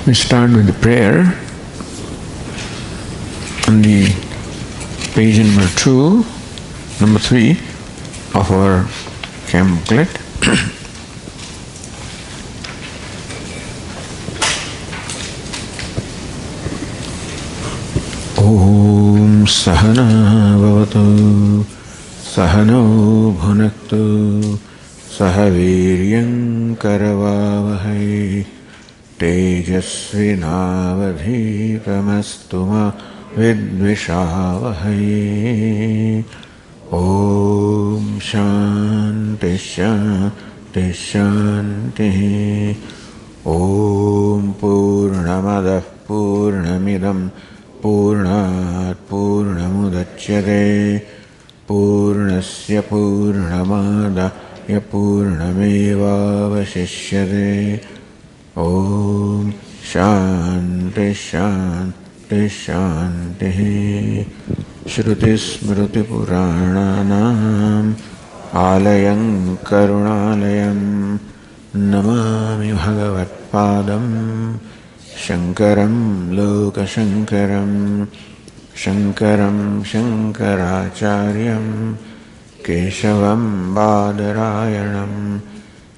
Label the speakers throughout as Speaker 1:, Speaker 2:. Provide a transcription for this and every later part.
Speaker 1: We start with the prayer on the page number 3 of our camp booklet. Om Sahana Bhavatu Sahano Bhunaktu Sahaviryam Karavavahai Tejasvinavadhitamastu ma vidvishavahai. Om Shanti Shanti Shanti. Om Purnamadah Purnamidam Purnat Purnamudachyate Purnasya Purnamadaya Purnameva Vasishyate. Om Shanti Shanti Shanti. Shruti Smriti Purananam Alayam Karunalayam Namami Bhagavat Padam Shankaram Loka Shankaram Shankaram Shankaracharyam Keshavam Badarayanam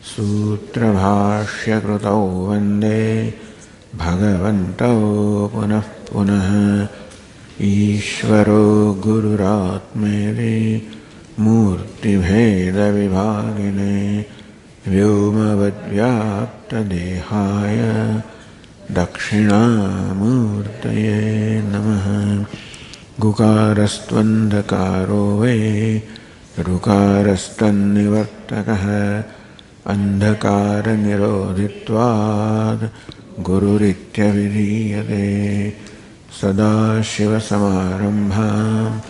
Speaker 1: Sutra Bhashya Krutau Vande Bhagavantau Punah Punah. Ishvaro Gururatmeri Murti Bheda Vibhagine Vyomavad Vyapta Dehaya Dakshina Murtaye Namaha. Gukarastvandakaro Ve Rukarastanivartakaha Andhakara Nirodhitvad Gururitya Vidhiyate. Sada Shiva Samarambham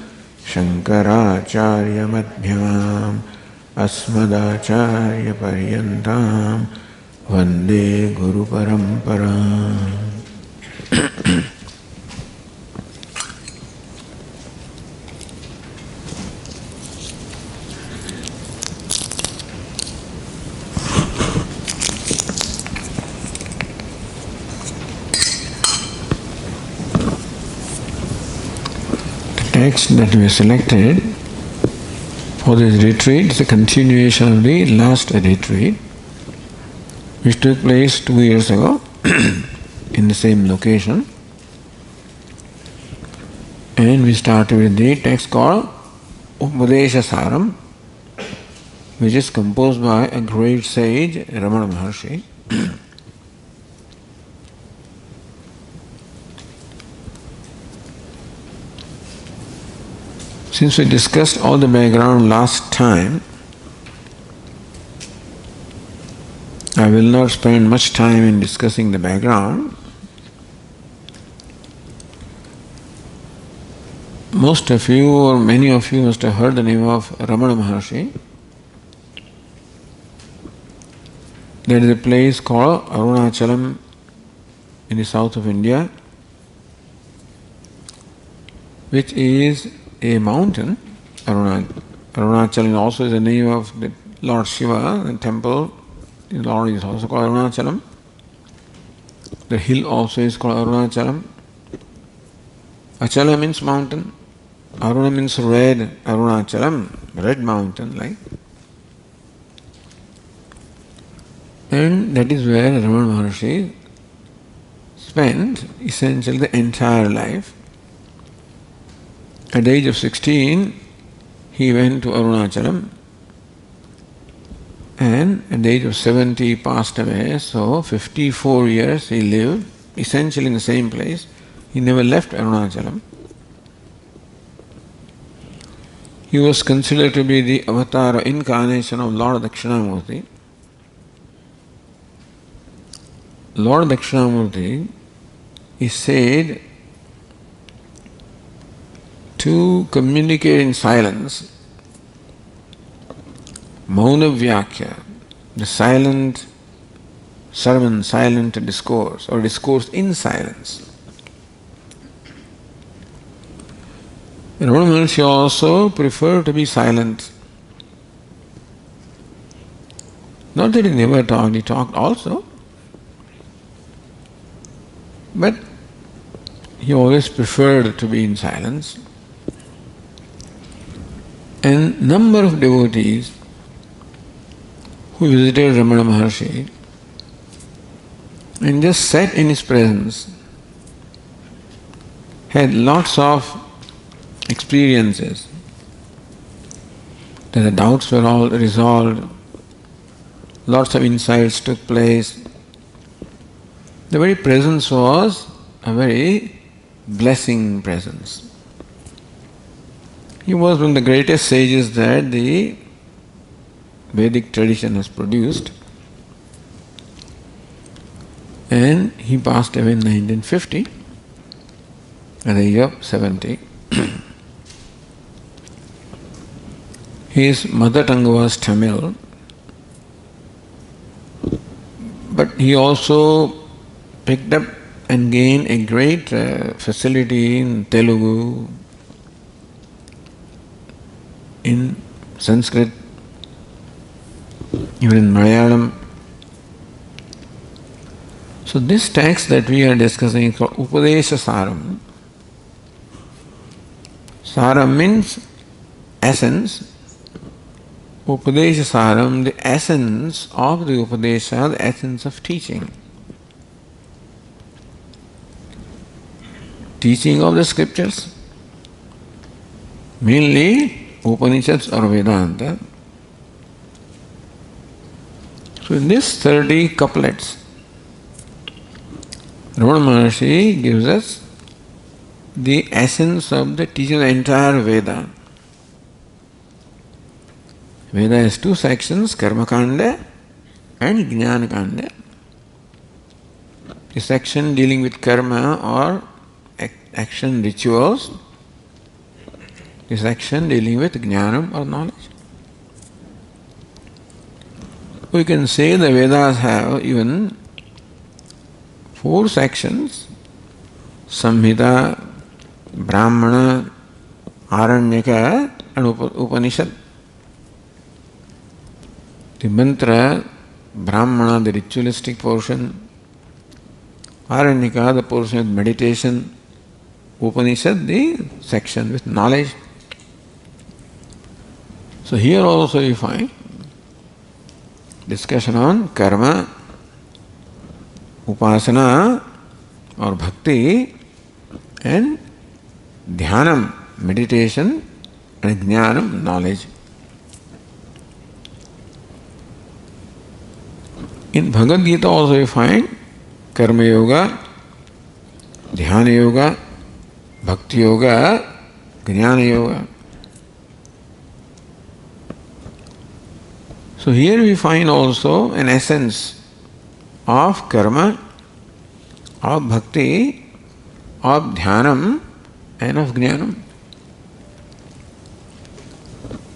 Speaker 1: Shankaracharya Madhyamam Asmadacharya Paryantam Vande Guru Paramparam. The text that we selected for this retreat is a continuation of the last retreat, which took place 2 years ago in the same location. And we started with the text called Upadesha Saram, which is composed by a great sage, Ramana Maharshi. Since we discussed all the background last time, I will not spend much time in discussing the background. Most of you or many of you must have heard the name of Ramana Maharshi. There is a place called Arunachalam in the south of India, which is a mountain. Arunachalam also is the name of the Lord Shiva, the temple. The Lord is also called Arunachalam. The hill also is called Arunachalam. Achala means mountain. Aruna means red. Arunachalam, red mountain, like. And that is where Ramana Maharshi spent essentially the entire life. At the age of 16, he went to Arunachalam, and at the age of 70, he passed away. So 54 years he lived essentially in the same place. He never left Arunachalam. He was considered to be the avatar incarnation of Lord Dakshinamurti. Lord Dakshinamurti is said to communicate in silence, Mauna Vyakya, the silent sermon, silent discourse, or discourse in silence. Ramana Maharshi also preferred to be silent. Not that he never talked, he talked also. But he always preferred to be in silence. And number of devotees who visited Ramana Maharshi and just sat in his presence had lots of experiences that the doubts were all resolved, lots of insights took place. The very presence was a very blessing presence. He was one of the greatest sages that the Vedic tradition has produced, and he passed away in 1950 at the age of 70. His mother tongue was Tamil, but he also picked up and gained a great facility in Telugu, in Sanskrit, even in Malayalam. So this text that we are discussing is called Upadesha Saram. Saram means essence. Upadesha Saram, the essence of the Upadesha, the essence of teaching. Teaching of the scriptures, mainly Upanishads or Vedanta. So in this 30 couplets, Ramana Maharshi gives us the essence of the teaching of the entire Veda. Veda has two sections, Karma Kanda and Jnana Kanda. The section dealing with karma or action rituals, the section dealing with jnanam or knowledge. We can say the Vedas have even 4 sections: Samhita, Brahmana, Aranyaka and Upanishad. The mantra, Brahmana, the ritualistic portion; Aranyaka, the portion with meditation; Upanishad, the section with knowledge. So here also you find discussion on karma, upasana or bhakti, and dhyanam, meditation, and jnanam, knowledge. In Bhagavad Gita also you find karma yoga, dhyana yoga, bhakti yoga, jnana yoga. So here we find also an essence of karma, of bhakti, of dhyanam and of jnanam.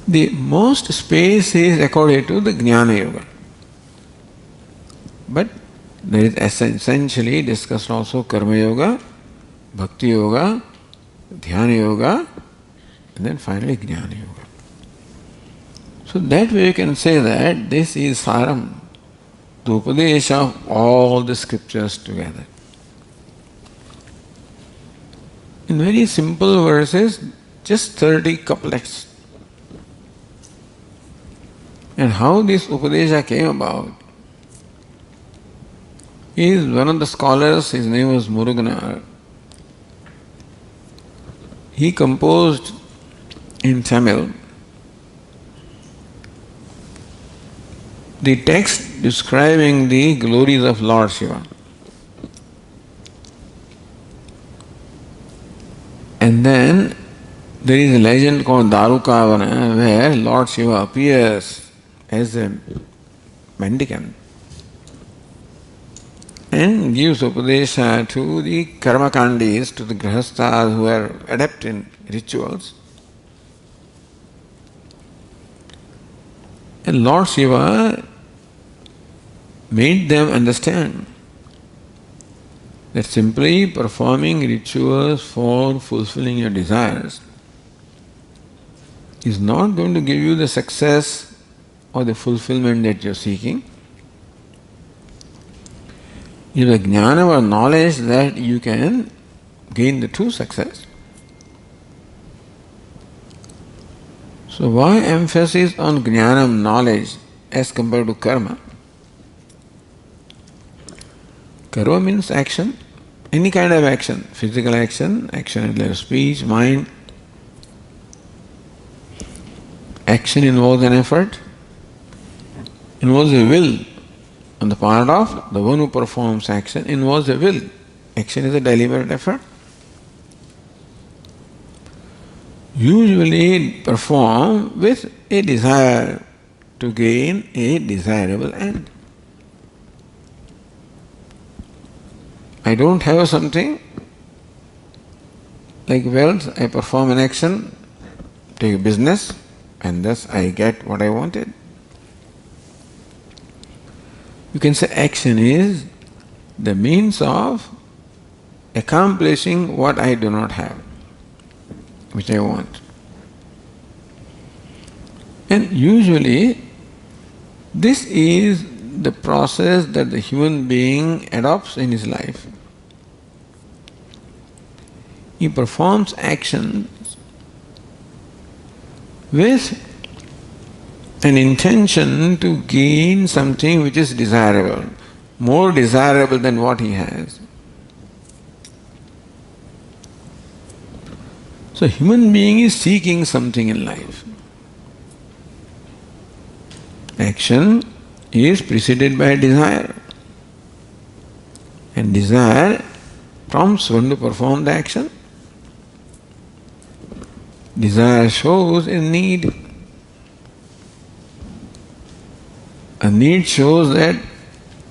Speaker 1: The most space is accorded to the jnana yoga. But there is essentially discussed also karma yoga, bhakti yoga, dhyana yoga, and then finally jnana yoga. So that way you can say that this is Saram, the Upadesha of all the scriptures together. In very simple verses, just 30 couplets. And how this Upadesha came about is one of the scholars, his name was Muruganar. He composed in Tamil the text describing the glories of Lord Shiva. And then there is a legend called Darukavana where Lord Shiva appears as a mendicant and gives Upadesha to the Karmakandis, to the Grihasthas who are adept in rituals. And Lord Shiva made them understand that simply performing rituals for fulfilling your desires is not going to give you the success or the fulfillment that you're seeking. It is a jnana or knowledge that you can gain the true success. So why emphasis on jnanam, knowledge, as compared to karma? Karma means action, any kind of action, physical action, action in their speech, mind. Action involves an effort, involves a will on the part of the one who performs action, involves a will. Action is a deliberate effort. Usually perform with a desire to gain a desirable end. I don't have something like wealth, I perform an action, take a business, and thus I get what I wanted. You can say action is the means of accomplishing what I do not have, which I want. And usually this is the process that the human being adopts in his life. He performs actions with an intention to gain something which is desirable, more desirable than what he has. So human being is seeking something in life. Action is preceded by desire. And desire prompts one to perform the action. Desire shows a need. A need shows that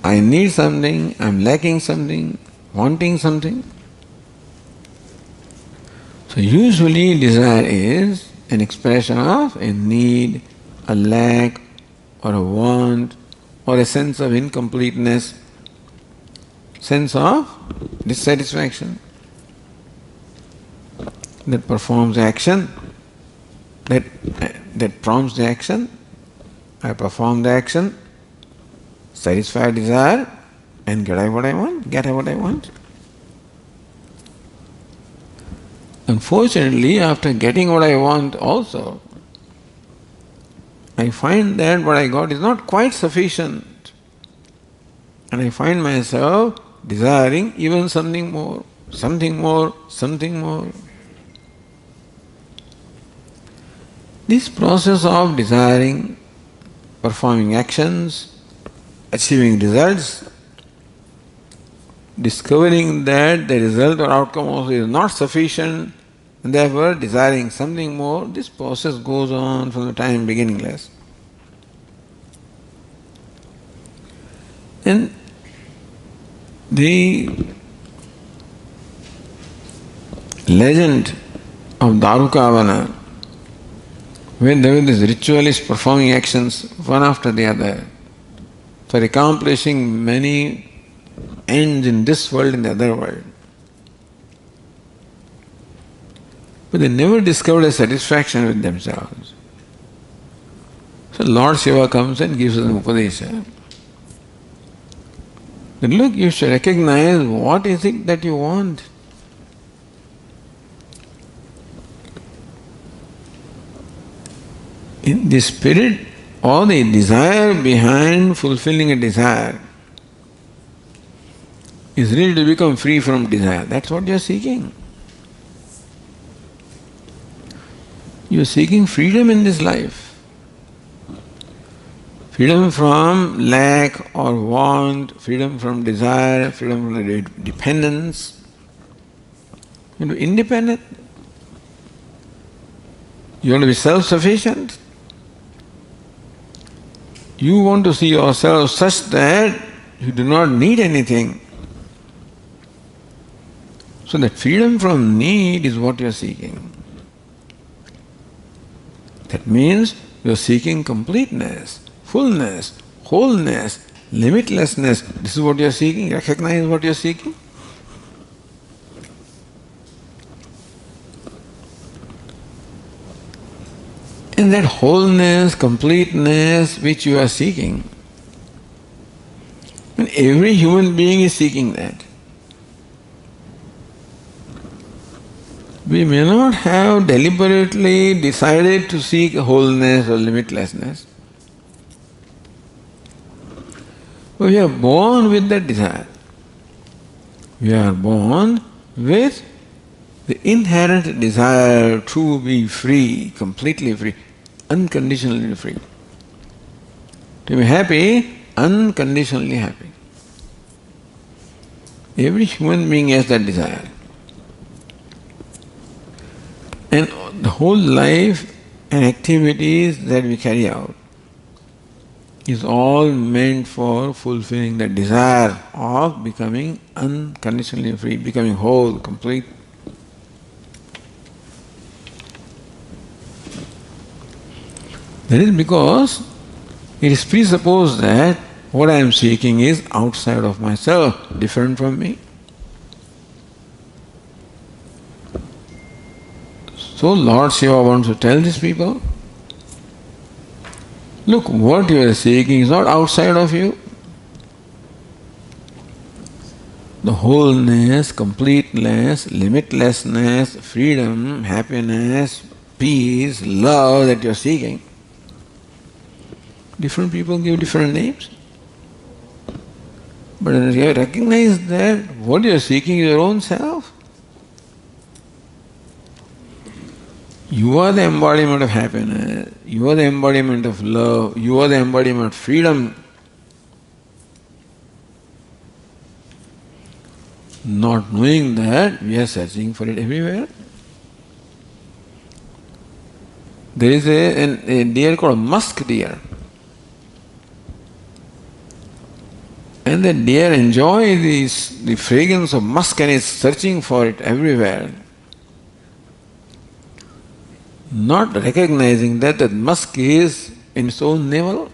Speaker 1: I need something, I'm lacking something, wanting something. So usually desire is an expression of a need, a lack, or a want, or a sense of incompleteness, sense of dissatisfaction that performs action, that prompts the action. I perform the action, satisfy desire, and get what I want. Unfortunately, after getting what I want also, I find that what I got is not quite sufficient. And I find myself desiring even something more, something more, something more. This process of desiring, performing actions, achieving results, discovering that the result or outcome also is not sufficient, and therefore desiring something more, this process goes on from the time beginningless. And the legend of Darukavana, where there were these ritualists performing actions one after the other for accomplishing many ends in this world and the other world. But they never discovered a satisfaction with themselves. So Lord Shiva comes and gives them Upadesha. That look, you should recognize what is it that you want. In the spirit or the desire behind fulfilling a desire is really to become free from desire. That's what you are seeking. You are seeking freedom in this life. Freedom from lack or want, freedom from desire, freedom from dependence. You want to be independent. You want to be self-sufficient. You want to see yourself such that you do not need anything. So that freedom from need is what you are seeking. That means you are seeking completeness, fullness, wholeness, limitlessness. This is what you are seeking. Recognize what you are seeking. And that wholeness, completeness which you are seeking, And every human being is seeking that. We may not have deliberately decided to seek wholeness or limitlessness. But we are born with that desire. We are born with the inherent desire to be free, completely free, unconditionally free. To be happy, unconditionally happy. Every human being has that desire. And the whole life and activities that we carry out is all meant for fulfilling the desire of becoming unconditionally free, becoming whole, complete. That is because it is presupposed that what I am seeking is outside of myself, different from me. So Lord Shiva wants to tell these people, look, what you are seeking is not outside of you. The wholeness, completeness, limitlessness, freedom, happiness, peace, love that you are seeking. Different people give different names. But you recognize that what you are seeking is your own self. You are the embodiment of happiness, you are the embodiment of love, you are the embodiment of freedom. Not knowing that, we are searching for it everywhere. There is a deer called musk deer. And the deer enjoys the fragrance of musk and is searching for it everywhere. Not recognizing that musk is in its own navel.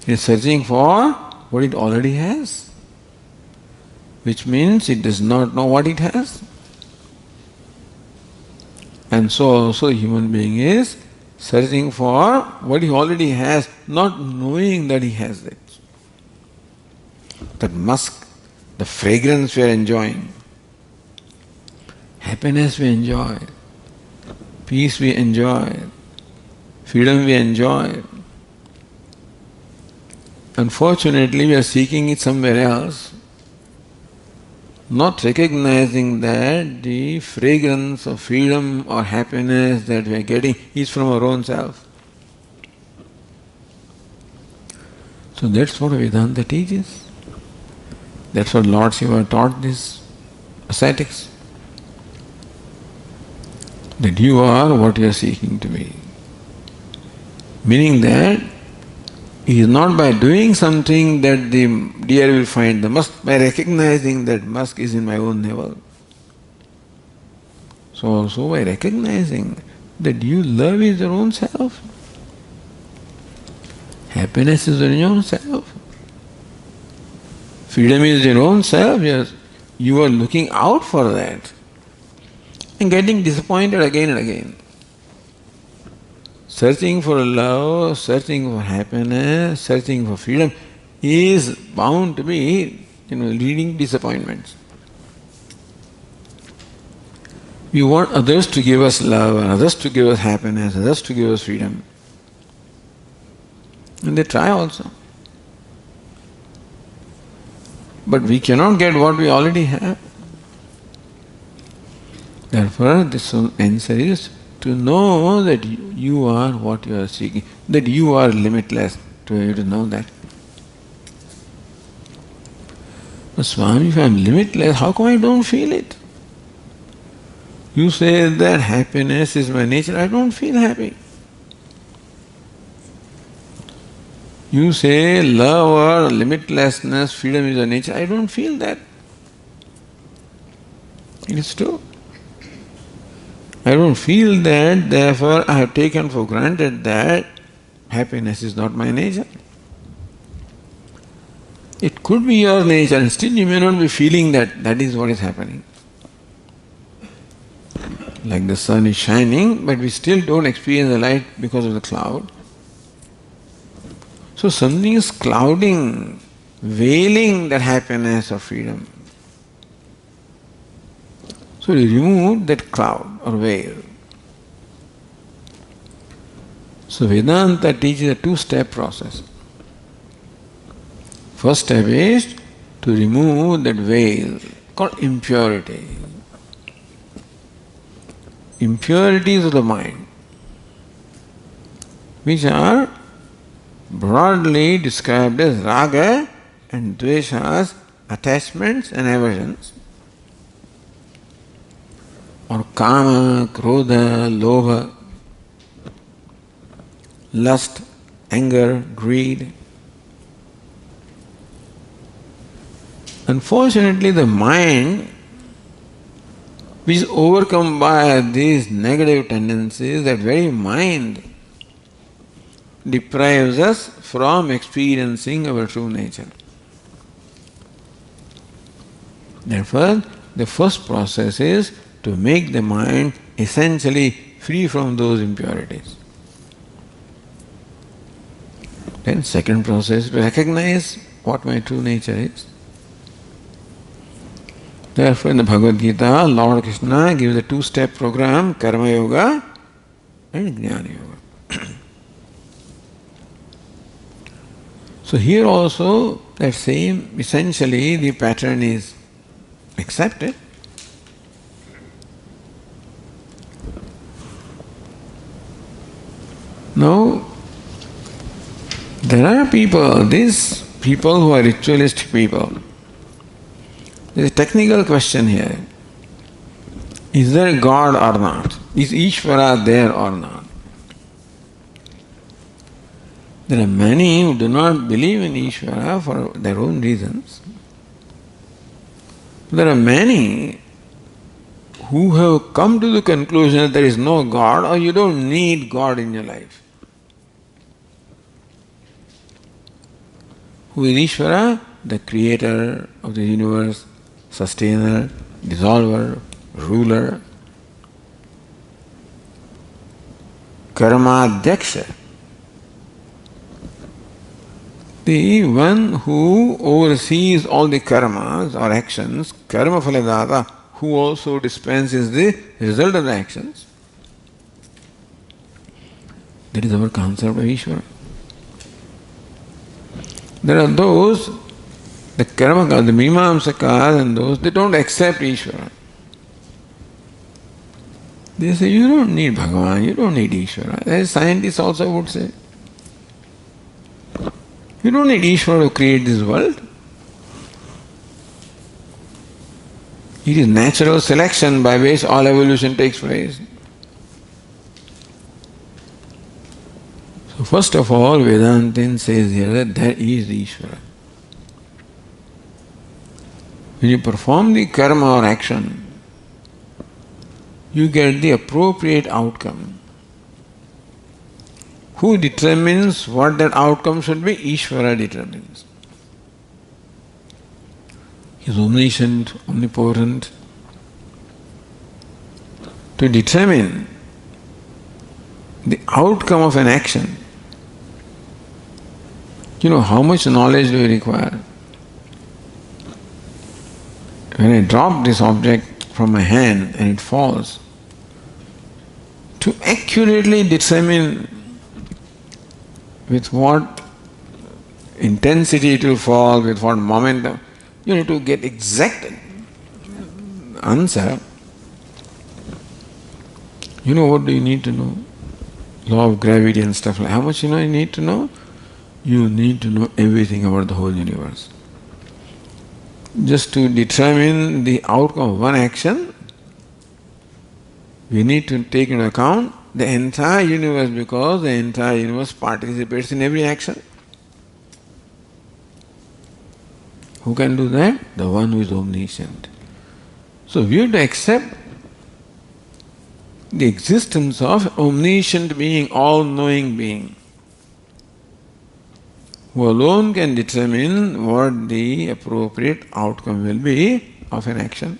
Speaker 1: It is searching for what it already has, which means it does not know what it has. And so also the human being is searching for what he already has, not knowing that he has it. That musk, the fragrance we are enjoying, happiness we enjoy, peace we enjoy, freedom we enjoy. Unfortunately, we are seeking it somewhere else, not recognizing that the fragrance of freedom or happiness that we are getting is from our own self. So that's what Vedanta teaches. That's what Lord Shiva taught these ascetics. That you are what you are seeking to be. Meaning that it is not by doing something that the deer will find the musk, by recognizing that musk is in my own navel. So also by recognizing that you love is your own self. Happiness is in your own self. Freedom is your own self. Yes. You are looking out for that and getting disappointed again and again. Searching for love, searching for happiness, searching for freedom is bound to be, leading disappointments. We want others to give us love, and others to give us happiness, others to give us freedom. And they try also. But we cannot get what we already have. Therefore, this answer is to know that you are what you are seeking, that you are limitless, to know that. But Swami, if I am limitless, how come I don't feel it? You say that happiness is my nature, I don't feel happy. You say love or limitlessness, freedom is your nature, I don't feel that. It is true. I don't feel that, therefore I have taken for granted that happiness is not my nature. It could be your nature and still you may not be feeling that is what is happening. Like the sun is shining, but we still don't experience the light because of the cloud. So something is clouding, veiling that happiness or freedom. So you remove that cloud or veil. So Vedanta teaches a two-step process. First step is to remove that veil called impurity. Impurities of the mind, which are broadly described as raga and dveshas, attachments and aversions, or kama, krodha, lobha, lust, anger, greed. Unfortunately, the mind, which is overcome by these negative tendencies, that very mind deprives us from experiencing our true nature. Therefore, the first process is to make the mind essentially free from those impurities. Then second process, to recognize what my true nature is. Therefore, in the Bhagavad Gita, Lord Krishna gives a two-step program, Karma Yoga and Jnana Yoga. So here also, that same, essentially the pattern is accepted. Now, there are people, these people who are ritualistic people. There is a technical question here. Is there a God or not? Is Ishvara there or not? There are many who do not believe in Ishvara for their own reasons. There are many who have come to the conclusion that there is no God or you don't need God in your life. Who is Ishvara? The creator of the universe, sustainer, dissolver, ruler, karma-dhyaksha. The one who oversees all the karmas or actions, karma phaladata, who also dispenses the result of the actions. That is our concept of Ishvara. There are those, the karmakas, the mimamsakas and those, they don't accept Ishvara. They say, you don't need Bhagavan, you don't need Ishvara. As scientists also would say. You don't need Ishvara to create this world. It is natural selection by which all evolution takes place. So first of all, Vedantin says here that there is Ishvara. When you perform the karma or action, you get the appropriate outcome. Who determines what that outcome should be? Ishvara determines. He is omniscient, omnipotent. To determine the outcome of an action, how much knowledge do you require? When I drop this object from my hand and it falls, to accurately determine with what intensity it will fall, with what momentum, you need to get exact answer. What do you need to know? Law of gravity and stuff like that. How much you need to know? You need to know everything about the whole universe. Just to determine the outcome of one action, we need to take into account the entire universe, because the entire universe participates in every action. Who can do that? The one who is omniscient. So we have to accept the existence of omniscient being, all-knowing being, who alone can determine what the appropriate outcome will be of an action.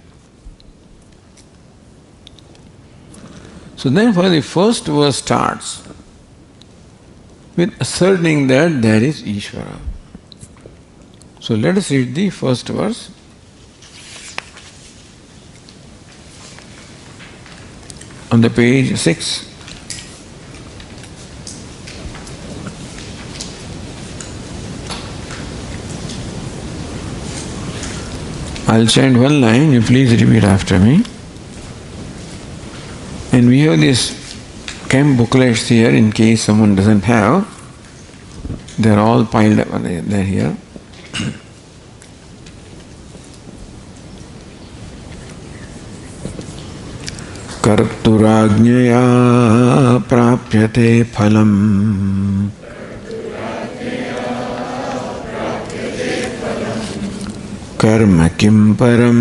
Speaker 1: So therefore the first verse starts with asserting that there is Ishvara. So let us read the first verse. On the page 6. I'll chant one line, you please repeat after me. And we have these camp booklets here in case someone doesn't have. They're all piled up, they're here. कर्तुराज्ञया प्राप्यते फलम् कर्म किं परं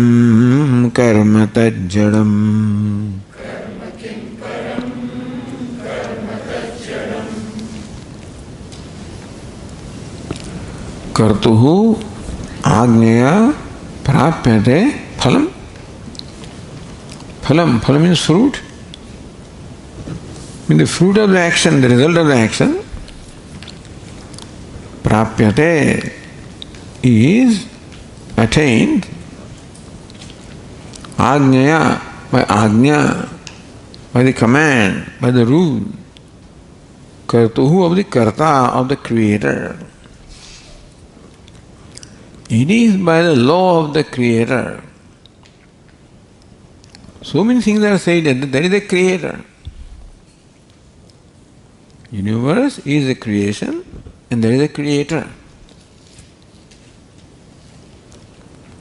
Speaker 1: कर्म तज्जडम् कर्तुः आज्ञया प्राप्यते फलम्. Phalam means fruit. I mean the fruit of the action, the result of the action. Prapyate is attained. Ajnaya, by ajna, by the command, by the rule. Kartuhu, of the karta, of the creator. It is by the law of the creator. So many things are said that there is a creator. Universe is a creation and there is a creator.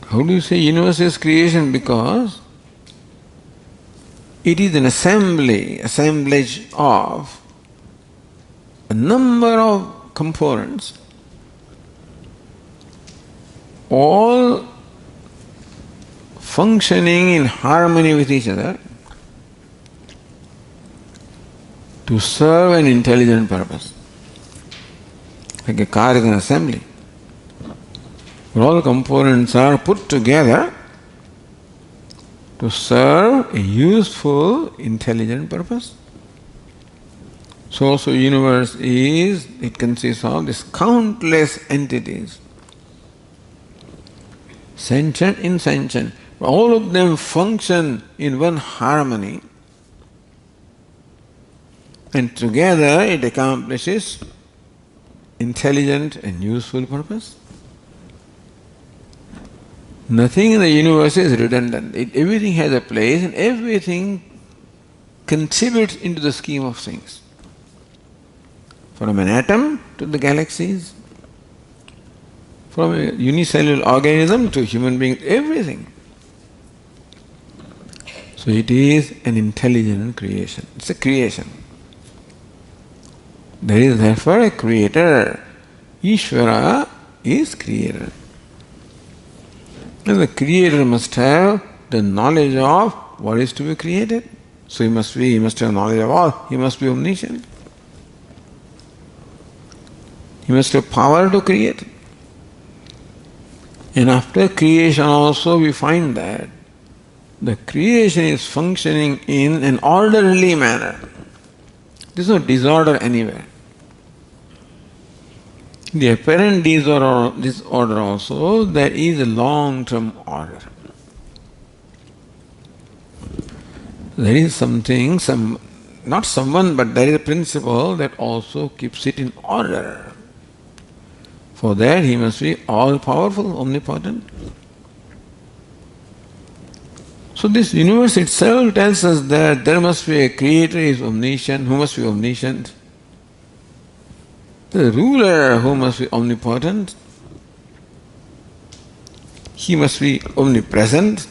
Speaker 1: How do you say universe is creation? Because it is an assemblage of a number of components, all functioning in harmony with each other to serve an intelligent purpose. Like a car is an assembly, where all components are put together to serve a useful, intelligent purpose. So also universe it consists of these countless entities, sentient, insentient. All of them function in one harmony, and together it accomplishes intelligent and useful purpose. Nothing in the universe is redundant. Everything has a place and everything contributes into the scheme of things. From an atom to the galaxies, from a unicellular organism to human being, everything. So it is an intelligent creation. It's a creation. There is therefore a creator. Ishvara is creator. And the creator must have the knowledge of what is to be created. So he must have knowledge of all. He must be omniscient. He must have power to create. And after creation also we find that the creation is functioning in an orderly manner. There is no disorder anywhere. The apparent disorder also, there is a long-term order. There is something, not someone, but there is a principle that also keeps it in order. For that he must be all-powerful, omnipotent. So this universe itself tells us that there must be a creator who is omniscient, who must be omniscient. The ruler who must be omnipotent. He must be omnipresent,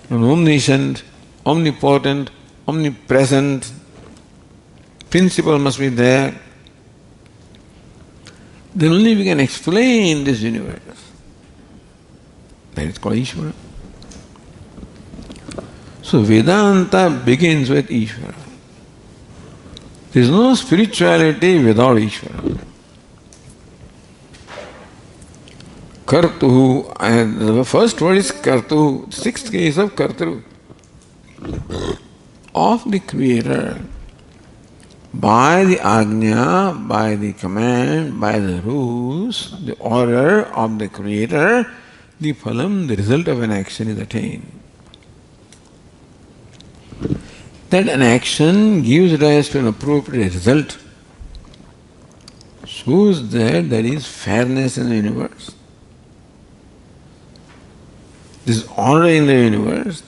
Speaker 1: and omniscient, omnipotent, omnipresent. Principle must be there. Then only we can explain this universe. That is called Ishvara. So Vedanta begins with Ishvara. There is no spirituality without Ishvara. Kartuhu, and the first word is Kartuhu, sixth case of Kartru, of the Creator. By the ajna, by the command, by the rules, the order of the Creator, the phalam, the result of an action is attained. That an action gives rise to an appropriate result shows that there is fairness in the universe. There is order in the universe,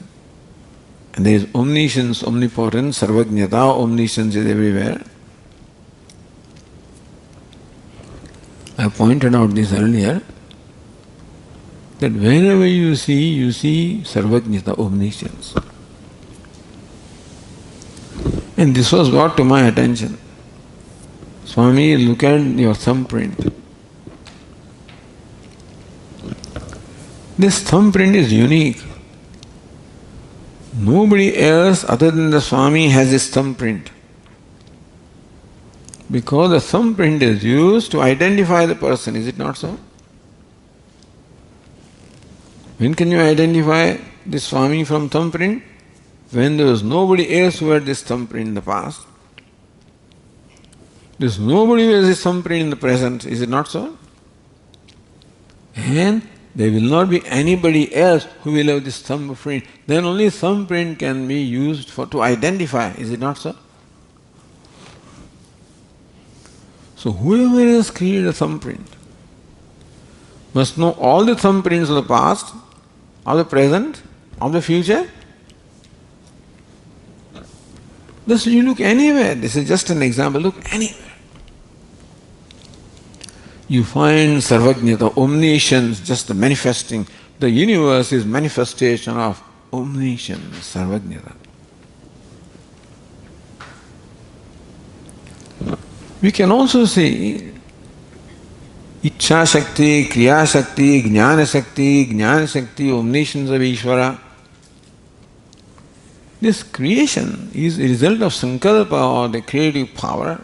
Speaker 1: and there is omniscience, omnipotence, sarvajnata, omniscience is everywhere. I pointed out this earlier, that wherever you see sarvajnata, omniscience. And this was brought to my attention. Swami, look at your thumbprint. This thumbprint is unique. Nobody else other than the Swami has this thumbprint. Because the thumbprint is used to identify the person, is it not so? When can you identify the Swami from thumbprint? When there was nobody else who had this thumbprint in the past. There is nobody who has this thumbprint in the present, is it not so? And there will not be anybody else who will have this thumbprint. Then only thumbprint can be used to identify, is it not so? So whoever has created a thumbprint must know all the thumbprints of the past, of the present, of the future. Thus you look anywhere, this is just an example, look anywhere. You find sarvajnata, omniscience, just the manifesting. The universe is manifestation of omniscience, sarvajnata. We can also see Ichha Shakti, Kriya Shakti, Jnana Shakti, omniscience of Ishvara. This creation is a result of sankalpa or the creative power.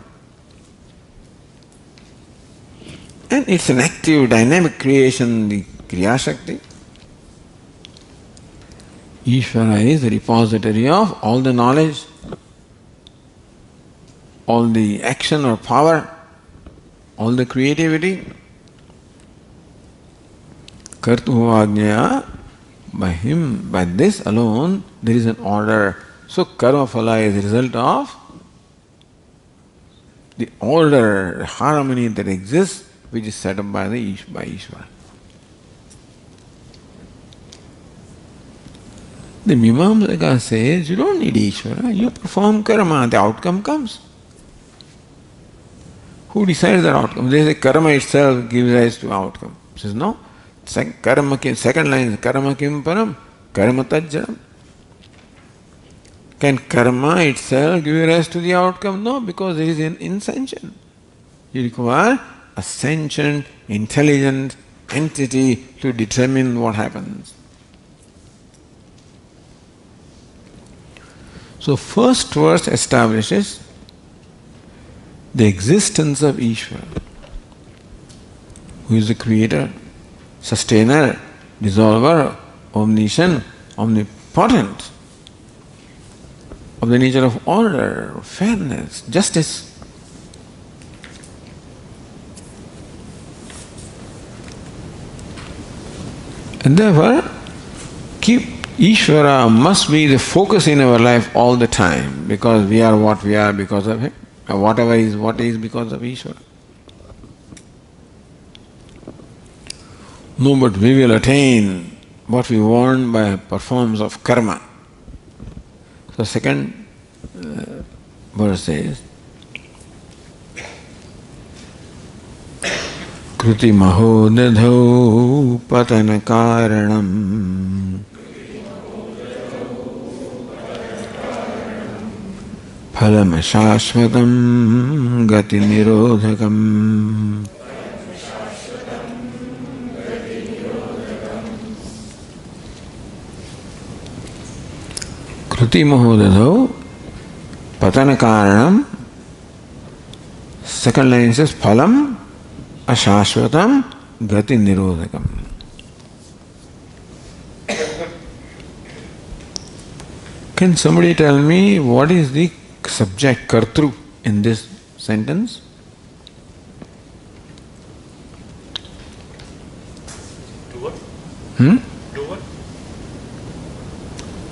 Speaker 1: And it's an active, dynamic creation, the Kriya Shakti. Ishvara is the repository of all the knowledge, all the action or power, all the creativity. Kartu Ajnaya, by him, by this alone, there is an order. So karma phala is the result of the order, harmony that exists, which is set up by Ishvara. The Mimamsaka says, you don't need Ishvara, you perform karma, the outcome comes. Who decides that outcome? They say karma itself gives rise to outcome. He says, no. Second line is karma kim param, karma tajjaram. Can karma itself give rise to the outcome? No, because it is an insentient. You require a sentient, intelligent entity to determine what happens. So first verse establishes the existence of Ishvara, who is the creator, sustainer, dissolver, omniscient, omnipotent, of the nature of order, fairness, justice. And therefore, keep Ishvara must be the focus in our life all the time, because we are what we are because of him, or whatever is what is because of Ishvara. No, but we will attain what we want by performance of karma. So second verse says, Kruti maho dadhau patana karanam phalam shashvatam gati nirodhakam. Kruti maho dadhau patana karanam. Second line says phalam ashashvatam gati nirodhakam. Can somebody tell me what is the subject, kartru? in this sentence?
Speaker 2: Do what?
Speaker 1: Hmm?
Speaker 2: Do what?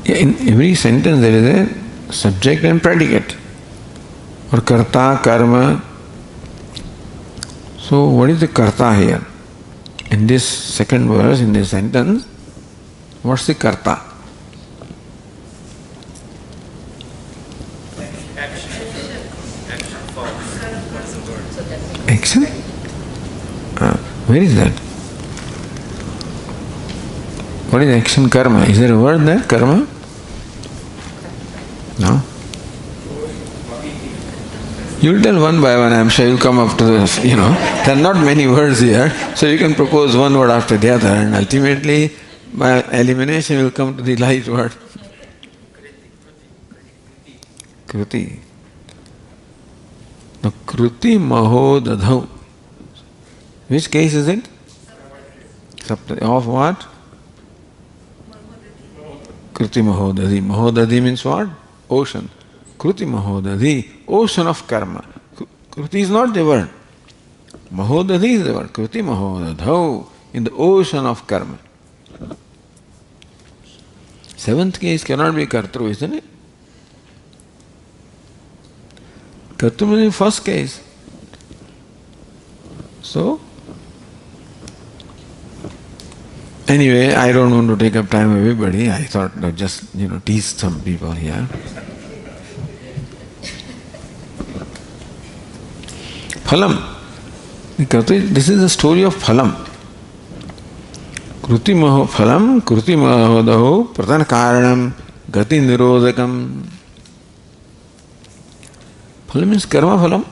Speaker 1: Yeah, in every sentence there is a subject and predicate, or karta, karma. So what is the karta here? In this second verse, in this sentence, what's the karta?
Speaker 2: Action. Action falls. That's the word.
Speaker 1: Action? Where is that? What is action, karma? Is there a word there, karma? No? You'll tell one by one, I'm sure you'll come up to this, there are not many words here, so you can propose one word after the other, and ultimately, by elimination, you'll come to the light word. Kruti. The Kruti Mahodadhau. Which case is it? Of what? Kruti Mahodadhi. Mahodadhi means what? Ocean. Kruti Mahodadhi, ocean of karma. Kruti is not the word. Mahodadhi is the word. Kruti Mahodadhau, in the ocean of karma. Seventh case cannot be Kartru, isn't it? Kartru is the first case. So, anyway, I don't want to take up time of everybody. I thought I'd just, tease some people here. Phalam. This is the story of Phalam. Kruti Maho Phalam, Kruti Mahodaho, Pratana Karanam, Gati Nirodhakam. Phalam means karma phalam.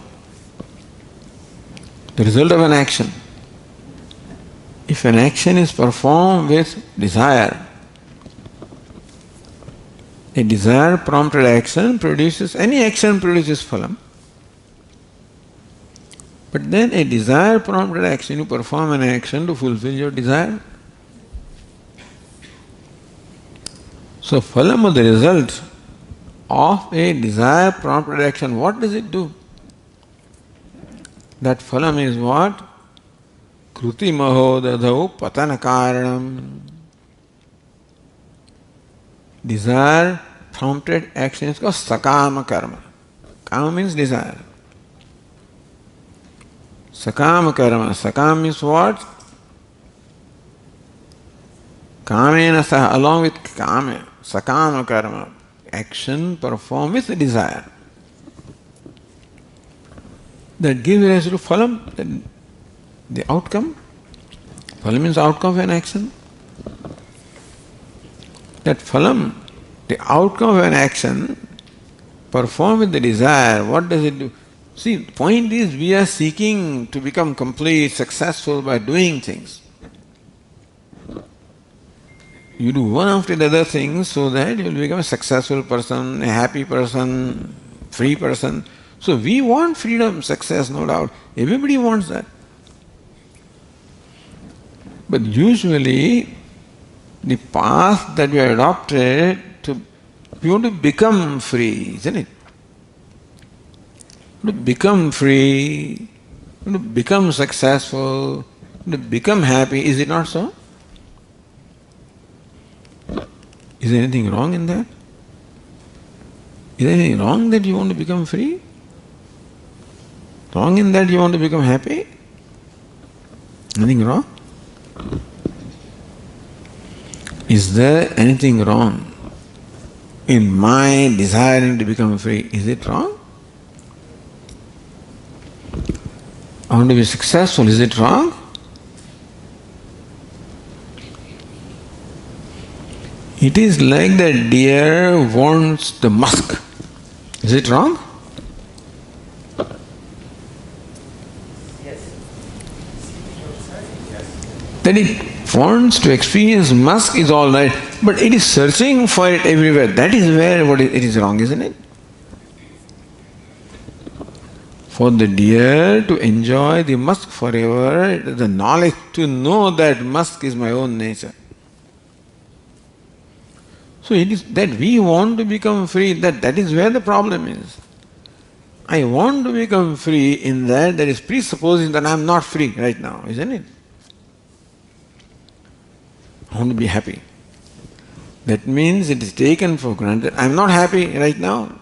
Speaker 1: The result of an action. If an action is performed with desire, a desire prompted action produces, any action produces phalam. But then a desire prompted action, you perform an action to fulfill your desire. So phalam, the result of a desire prompted action, what does it do? That phalam is what? Kruti Mahodadhau Patana Karanam. Desire prompted action is called sakama karma. Kama means desire. Sakama karma. Sakam means what? Kamena saha, along with kama. Sakama karma. Action performed with desire. That gives rise to phalam, the outcome. Phalam means outcome of an action. That phalam, the outcome of an action, performed with the desire, what does it do? See, the point is we are seeking to become complete, successful by doing things. You do one after the other things so that you will become a successful person, a happy person, free person. So we want freedom, success, no doubt. Everybody wants that. But usually the path that we have adopted, we want to become free, isn't it? To become free, to become successful, to become happy, is it not so? Is there anything wrong in that? Is there anything wrong that you want to become free? Wrong in that you want to become happy? Nothing wrong? Is there anything wrong in my desiring to become free? Is it wrong? I want to be successful, is it wrong? It is like the deer wants the musk. Is it wrong?
Speaker 2: Yes.
Speaker 1: That it wants to experience musk is all right, but it is searching for it everywhere. That is where it is wrong, isn't it? For the deer to enjoy the musk forever, the knowledge to know that musk is my own nature. So it is that we want to become free, that is where the problem is. I want to become free, in that there is presupposing that I am not free right now, isn't it? I want to be happy. That means it is taken for granted. I am not happy right now.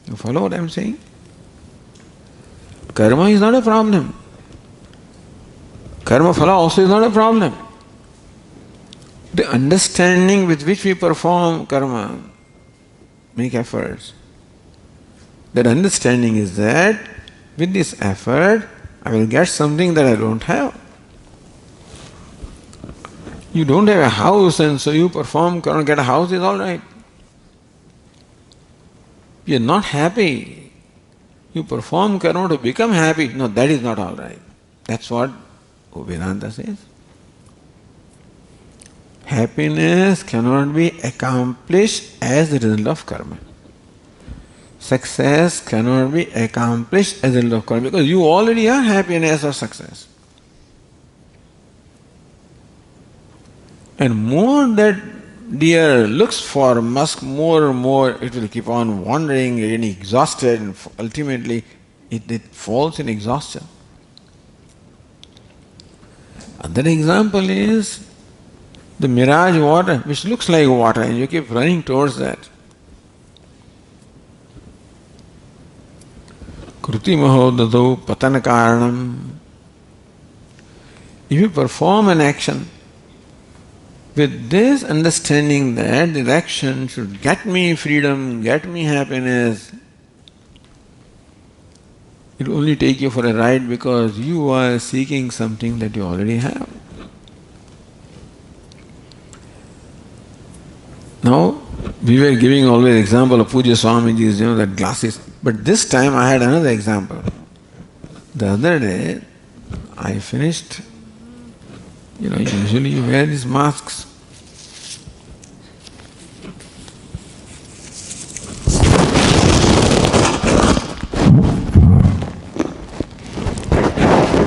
Speaker 1: You follow what I am saying? Karma is not a problem. Karma phala also is not a problem. The understanding with which we perform karma, make efforts, that understanding is that with this effort I will get something that I don't have. You don't have a house and so you perform karma, get a house is all right. You are not happy. You perform karma to become happy. No, that is not all right. That's what Vedanta says. Happiness cannot be accomplished as a result of karma. Success cannot be accomplished as a result of karma because you already are happiness or success. And more that deer looks for musk, more and more it will keep on wandering, getting exhausted, and ultimately it falls in exhaustion. Another example is the mirage water, which looks like water, and you keep running towards that. Kruti mahodadau patana karanam. If you perform an action with this understanding that this action should get me freedom, get me happiness, it will only take you for a ride because you are seeking something that you already have. Now, we were giving always example of Puja Swamiji's, that glasses. But this time I had another example. The other day, I finished, usually you wear these masks.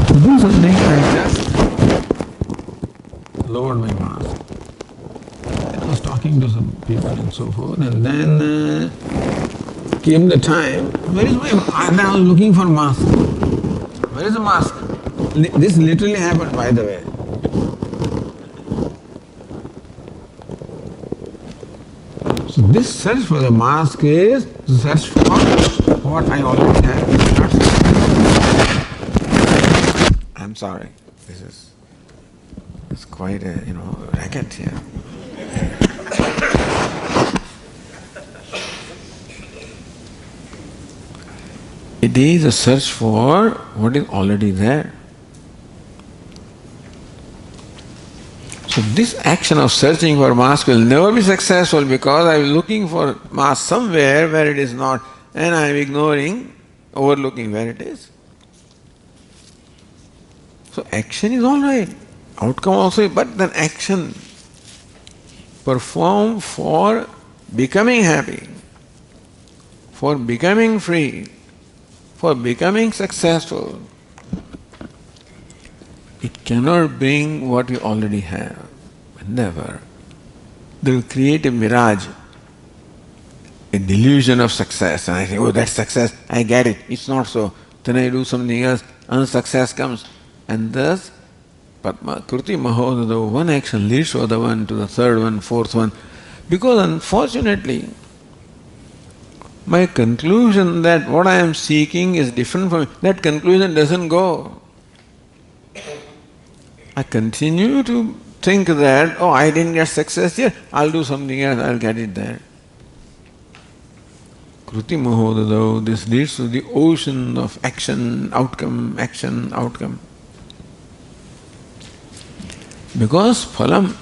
Speaker 1: To do something, I just lowered my mask. I was talking to some people and so forth, and then came the time, where is my mask? And I was looking for mask. Where is the mask? This literally happened, by the way. So this search for the mask is search for what I already have. I'm sorry, it's quite a racket here. It is a search for what is already there. So this action of searching for mask will never be successful because I am looking for mask somewhere where it is not, and I am ignoring, overlooking where it is. So action is all right, outcome also, but then action perform for becoming happy, for becoming free, for becoming successful. It cannot bring what you already have. Never. They will create a mirage, a delusion of success. And I say, oh, that's success, I get it. It's not so. Then I do something else, unsuccess comes. And thus, Kruti Mahodada, one action leads to the other one, to the third one, fourth one. Because unfortunately, my conclusion that what I am seeking is different from me, that conclusion doesn't go. I continue to think that, oh, I didn't get success here, I'll do something else, I'll get it there. Kruti Mahodada, this leads to the ocean of action, outcome, action, outcome. Because phalam,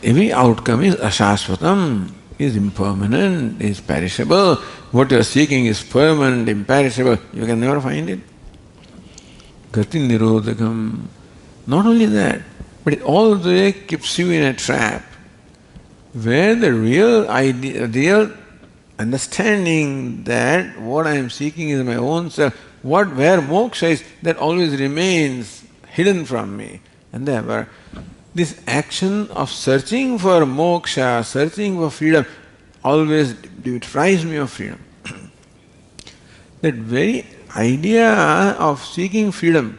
Speaker 1: every outcome is ashashvatam, is impermanent, is perishable. What you are seeking is permanent, imperishable. You can never find it. Gati nirodhakam. Not only that, but it also keeps you in a trap where the real idea, real understanding that what I am seeking is my own self, where moksha is, that always remains hidden from me. And therefore, this action of searching for moksha, searching for freedom, always deprives me of freedom. That very idea of seeking freedom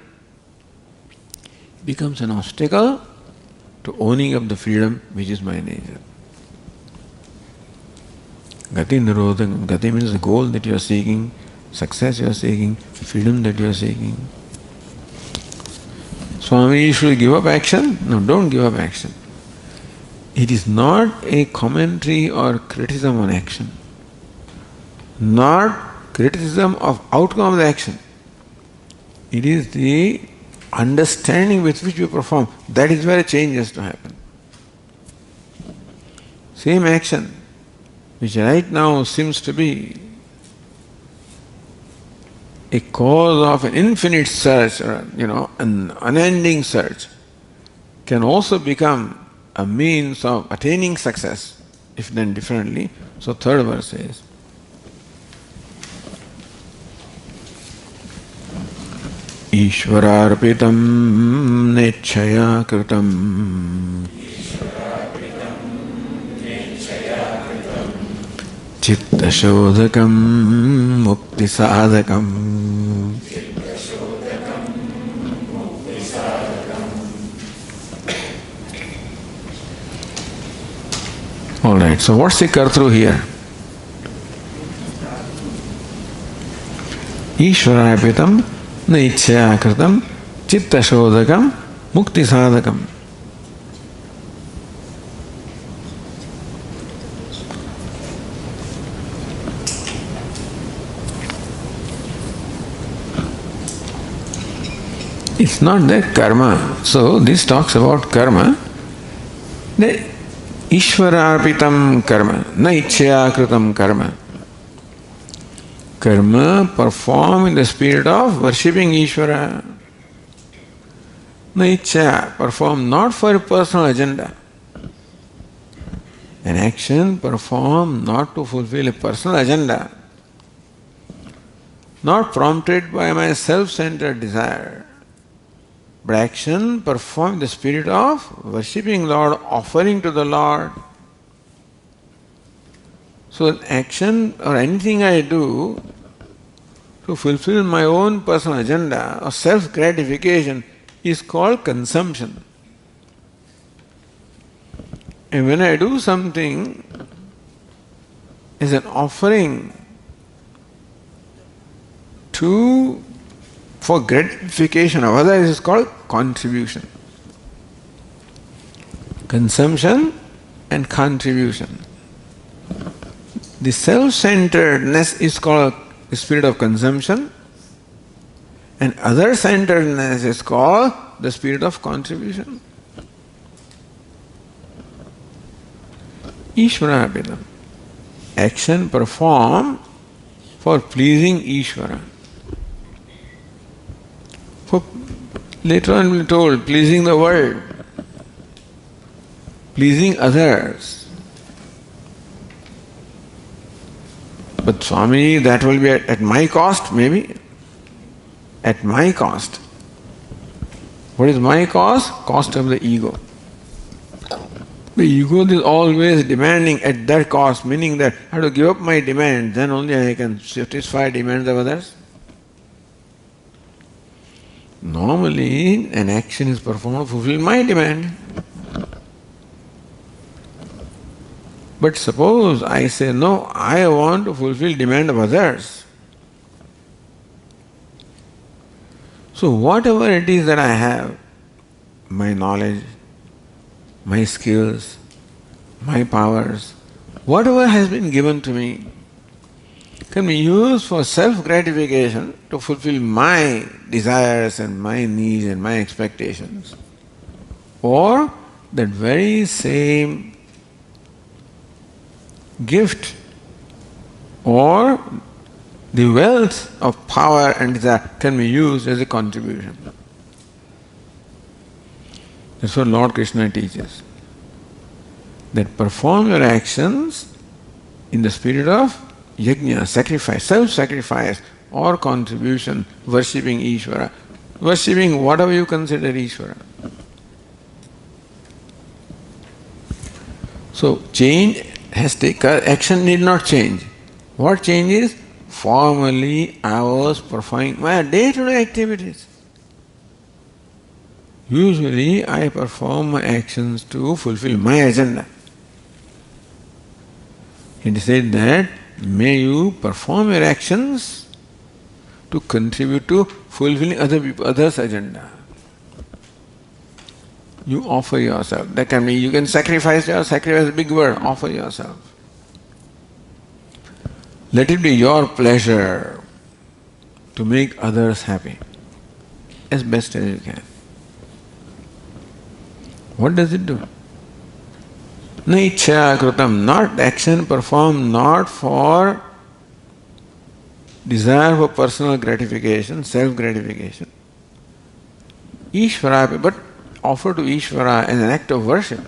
Speaker 1: becomes an obstacle to owning up the freedom which is my nature. Gati nirodham. Gati means the goal that you are seeking, success you are seeking, freedom that you are seeking. Swami, you should give up action? No, don't give up action. It is not a commentary or criticism on action, not criticism of outcome of the action. It is the understanding with which you perform. That is where a change has to happen. Same action, which right now seems to be a cause of an infinite search, or an unending search, can also become a means of attaining success, if done differently. So third verse says, Ishvararpitam nechaya kritam chitta shodhakam mukti sadhakam. Alright, so what's the kartru here? Ishvarapitam na ichchaya kritam chitta shodhakam mukti sadhakam. It's not that karma. So this talks about karma. The Ishvararpitam karma, na ichchaya kritam karma. Karma performed in the spirit of worshipping Ishvara. Na ichchaya, performed not for a personal agenda. An action performed not to fulfill a personal agenda, not prompted by my self-centered desire, but action performed in the spirit of worshipping Lord, offering to the Lord. So action or anything I do to fulfill my own personal agenda or self-gratification is called consumption. And when I do something as an offering for gratification of others, is called contribution. Consumption and contribution. The self-centeredness is called the spirit of consumption, and other-centeredness is called the spirit of contribution. Ishvararpitam. Action performed for pleasing Ishvara. For later on we'll be told, pleasing the world, pleasing others. But Swami, that will be at my cost, maybe. At my cost. What is my cost? Cost of the ego. The ego is always demanding at that cost, meaning that I have to give up my demand, then only I can satisfy demands of others. Normally, an action is performed to fulfill my demand. But suppose I say, no, I want to fulfill demand of others. So whatever it is that I have, my knowledge, my skills, my powers, whatever has been given to me, can be used for self-gratification to fulfill my desires and my needs and my expectations. Or that very same gift or the wealth of power and desire can be used as a contribution. That's what Lord Krishna teaches. That perform your actions in the spirit of yajna, sacrifice, self-sacrifice or contribution, worshipping Ishvara. Worshipping whatever you consider Ishvara. So change has taken, action need not change. What changes? Formerly, I was performing my day-to-day activities. Usually, I perform my actions to fulfill my agenda. He said that, may you perform your actions to contribute to fulfilling others' agenda. You offer yourself. That can mean you can sacrifice a big word, offer yourself. Let it be your pleasure to make others happy as best as you can. What does it do? Na ichcha kritam, not action performed not for desire for personal gratification, self-gratification. Ishvara, but offer to Ishvara as an act of worship.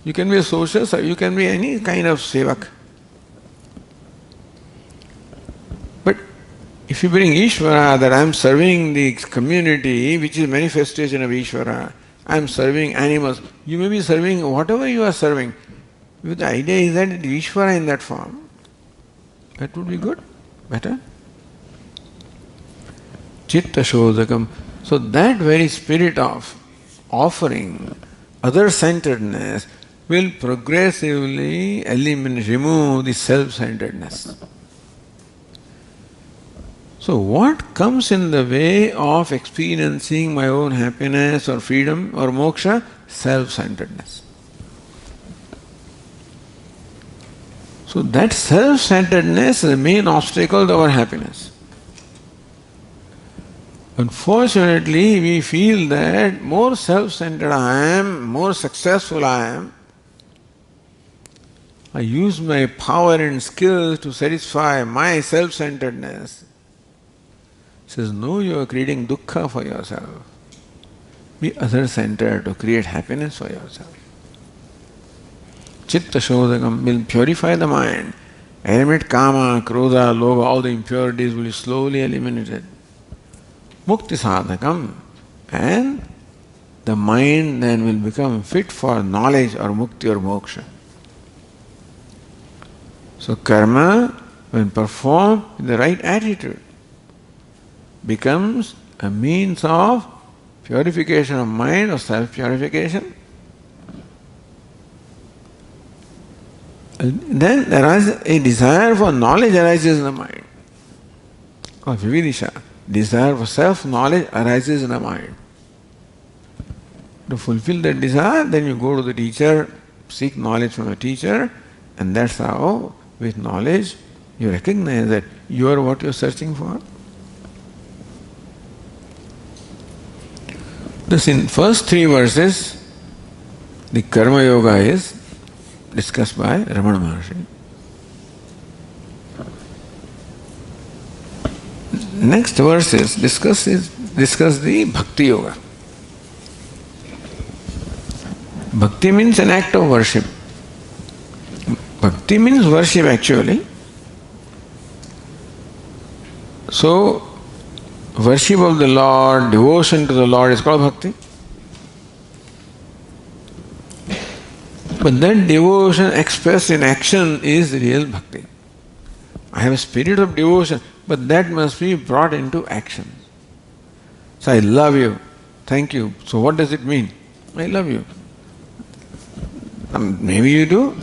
Speaker 1: You can be a social, you can be any kind of sevak. But if you bring Ishvara, that I am serving the community, which is manifestation of Ishvara, I am serving animals, you may be serving whatever you are serving. The idea is that it is Ishvara in that form. That would be good, better. Chitta shodhakam. So that very spirit of offering, other-centeredness, will progressively remove the self-centeredness. So what comes in the way of experiencing my own happiness or freedom or moksha? Self-centeredness. So that self-centeredness is the main obstacle to our happiness. Unfortunately, we feel that more self-centered I am, more successful I am. I use my power and skills to satisfy my self-centeredness. Says, no, you are creating dukkha for yourself. Be other-centered to create happiness for yourself. Chitta shodhakam will purify the mind. Eliminate kama, krodha, lobha, all the impurities will be slowly eliminated. Mukti sadhakam, and the mind then will become fit for knowledge or mukti or moksha. So karma, when performed with the right attitude, becomes a means of purification of mind or self-purification. And then there is a desire for knowledge arises in the mind. Or Viditatmananda, desire for self-knowledge arises in the mind. To fulfill that desire, then you go to the teacher, seek knowledge from a teacher, and that's how, with knowledge, you recognize that you are what you are searching for. Thus, in first three verses, the Karma Yoga is discussed by Ramana Maharshi. Next verses discuss the Bhakti Yoga. Bhakti means an act of worship. Bhakti means worship actually. So, worship of the Lord, devotion to the Lord is called bhakti. But that devotion expressed in action is real bhakti. I have a spirit of devotion, but that must be brought into action. So I love you, thank you. So what does it mean? I love you. Maybe you do.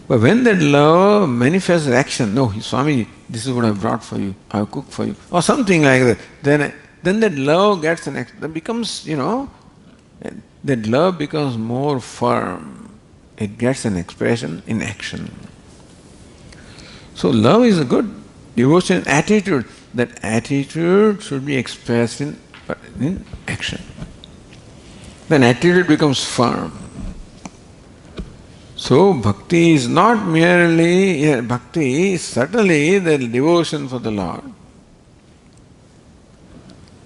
Speaker 1: But when that love manifests action, no, Swami, this is what I brought for you, I have cooked for you, or something like that, then that love gets an action, that becomes, that love becomes more firm. It gets an expression in action. So love is a good devotion attitude. That attitude should be expressed in action. Then attitude becomes firm. So bhakti is not merely, bhakti is certainly the devotion for the Lord.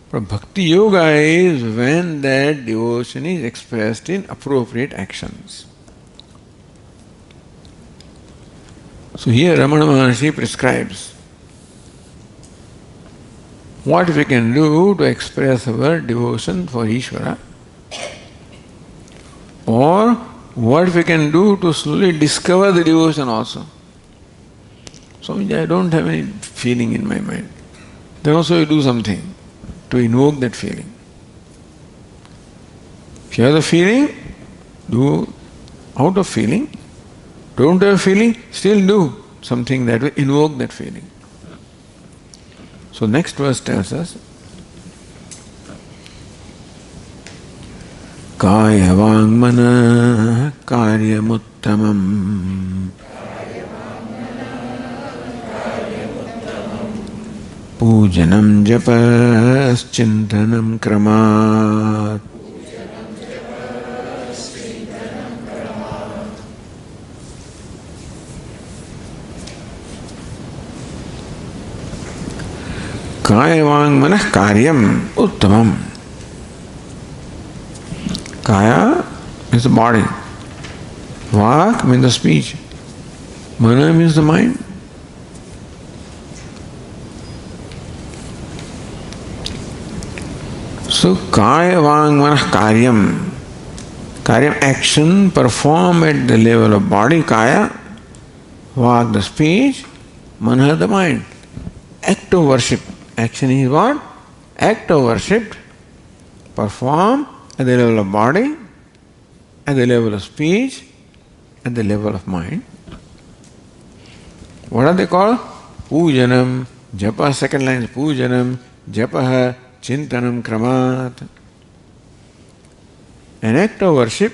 Speaker 1: But bhakti yoga is when that devotion is expressed in appropriate actions. So here Ramana Maharshi prescribes what we can do to express our devotion for Ishvara, or what we can do to slowly discover the devotion also. Swamiji, I don't have any feeling in my mind. Then also you do something to invoke that feeling. If you have the feeling, do out of feeling. Don't have a feeling, still do something that will invoke that feeling. So next verse tells us, Kaya Vangmana Karyamuttamam Pujanam Japas Chintanam Kramat. Kaya Vangmana Karyam Uttamam. Kaya is the body. Vak means the speech. Mana means the mind. So Kaya Vangmana Karyam. Karyam, action performed at the level of body, Kaya. Vak the speech, Mana the mind. Act of worship. Action is what? Act of worship performed at the level of body, at the level of speech, at the level of mind. What are they called? Pujanam, japa, second line is Pujanam, japaha, chintanam, kramat. An act of worship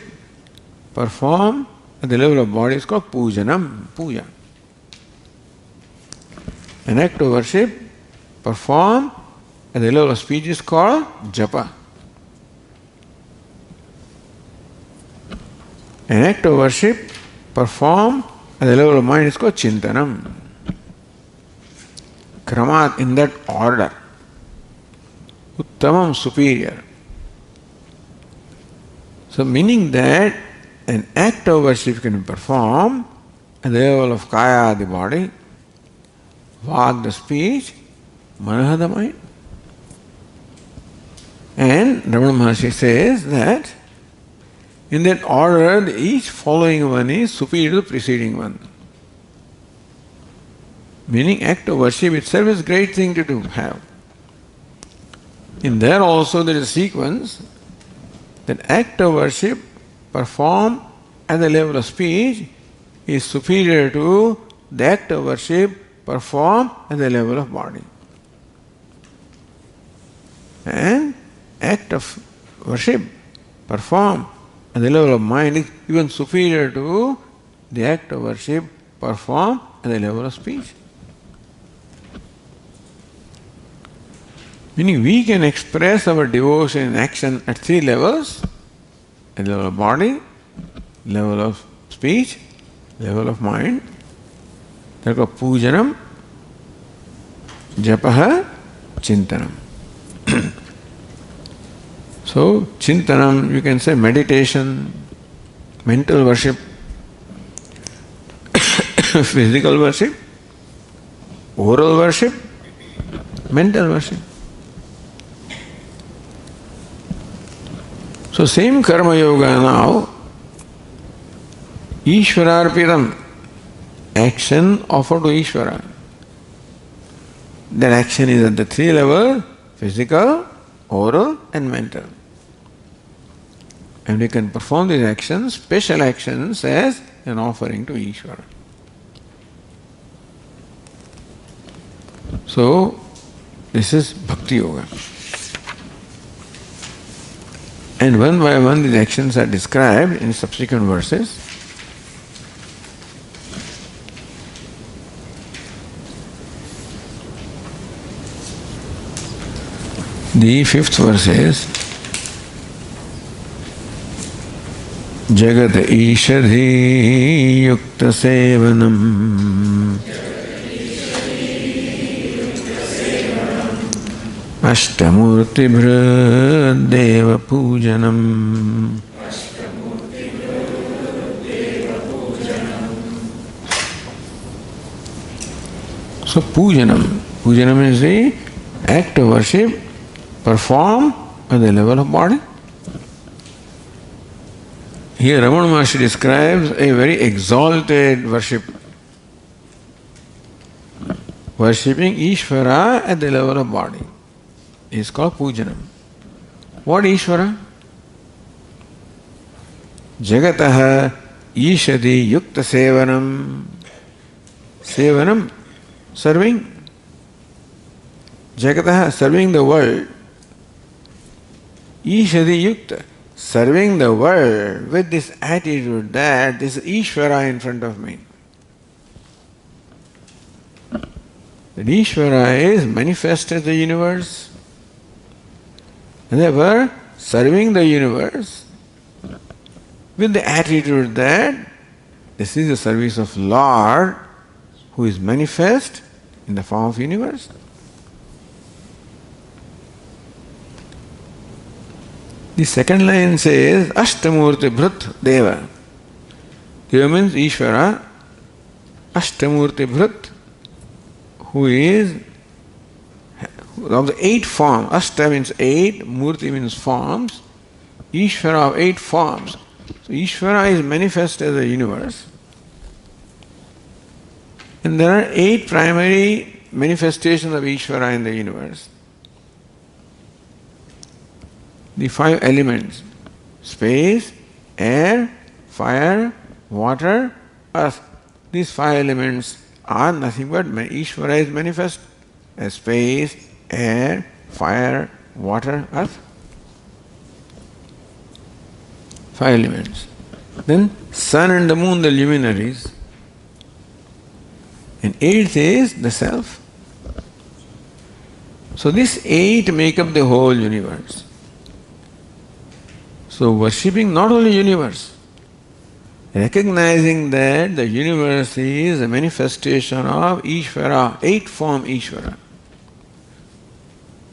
Speaker 1: performed at the level of body is called Pujanam, puja. An act of worship performed at the level of speech is called japa. An act of worship performed at the level of mind is called chintanam. Kramat, in that order. Uttamam, superior. So meaning that an act of worship can be performed at the level of kaya, the body, vak, the speech, manaha, the mind. And Ramana Maharshi says that in that order, each following one is superior to the preceding one. Meaning, act of worship itself is a great thing to do, have. In there also there is a sequence that act of worship performed at the level of speech is superior to the act of worship performed at the level of body. And act of worship performed at the level of mind is even superior to the act of worship performed at the level of speech. Meaning we can express our devotion in action at three levels: at the level of body, level of speech, level of mind. That's called pujanam, japaha, chintanam. So, chintanam, you can say meditation, mental worship, physical worship, oral worship, mental worship. So, same karma yoga now, Ishwararpitam, action offered to Ishvara. That action is at the three levels: physical, oral, and mental. And we can perform these actions, special actions, as an offering to Ishvara. So, this is Bhakti Yoga. And one by one these actions are described in subsequent verses. The fifth verse is Jagat Ishadhi Yukta Sevanam Ashtamurti Deva Pujanam. So Pujanam is the act of worship performed at the level of body. Here Ramana Maharshi describes a very exalted worship. worshipping Ishvara at the level of body is called pujanam. What Ishvara? Jagataha Ishadi Yukta Sevanam. Sevanam, serving. Jagataha, serving the world. Ishadi Yukta, serving the world with this attitude that this is Ishvara in front of me. That Ishvara is manifest as the universe. And therefore, serving the universe with the attitude that this is the service of Lord who is manifest in the form of universe. The second line says Ashtamurti Bhrut Deva. Deva means Ishvara. Ashtamurti Bhrut, who is of the 8 forms. Ashta means 8, Murti means forms. Ishvara of 8 forms. So Ishvara is manifest as a universe. And there are 8 primary manifestations of Ishvara in the universe. The 5 elements: space, air, fire, water, earth. These 5 elements are nothing but Ishvara is manifest as space, air, fire, water, earth. 5 elements. Then sun and the moon, the luminaries. And 8th is the self. So these 8 make up the whole universe. So worshipping not only universe, recognizing that the universe is a manifestation of Ishvara, 8 form Ishvara.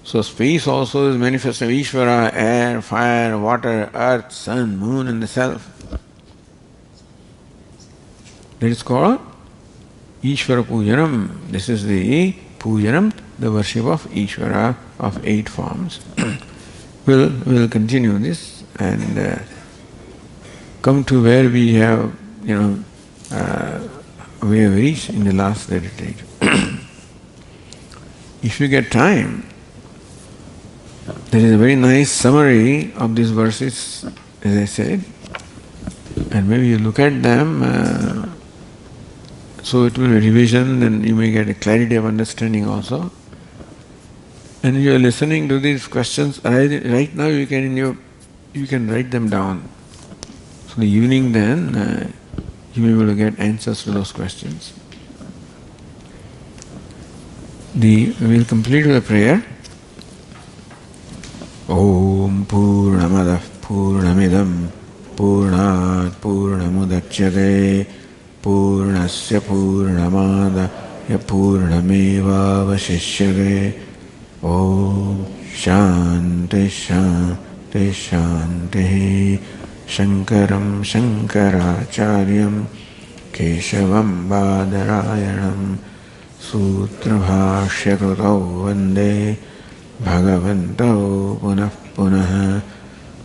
Speaker 1: So space also is manifestation of Ishvara, air, fire, water, earth, sun, moon and the self. That is called Ishvara Pujanam. This is the Pujanam, the worship of Ishvara of 8 forms. We'll continue this and come to where we have, we have reached in the last retreat. If you get time, there is a very nice summary of these verses, as I said, and maybe you look at them, so it will be revision, and you may get a clarity of understanding also. And you are listening to these questions right now. You can write them down. So in the evening, then you may be able to get answers to those questions. We will complete with a prayer. Om Purnamadav Purnamidam Purnat Purnamudachyate Purnasya Purnamadaya Purnameva Vashishyate. Om Shanti Shanti Shanti. Shankaram Shankaracharyam Keshavam Badarayanam Sutrabhashyakritau Vande Bhagavantau Punah Punah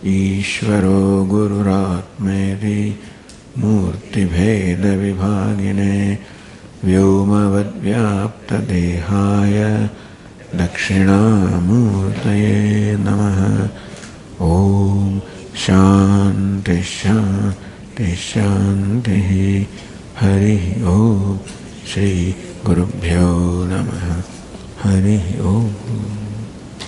Speaker 1: Ishvaro Gururatmeti Murti Bheda Vibhagine Vyomavad Vyapta Dehaya Dakshinamurtaye Namaha. Om Shanti Shanti Shanti. Hari Om. Shri Gurubhyo Namaha. Hari Om.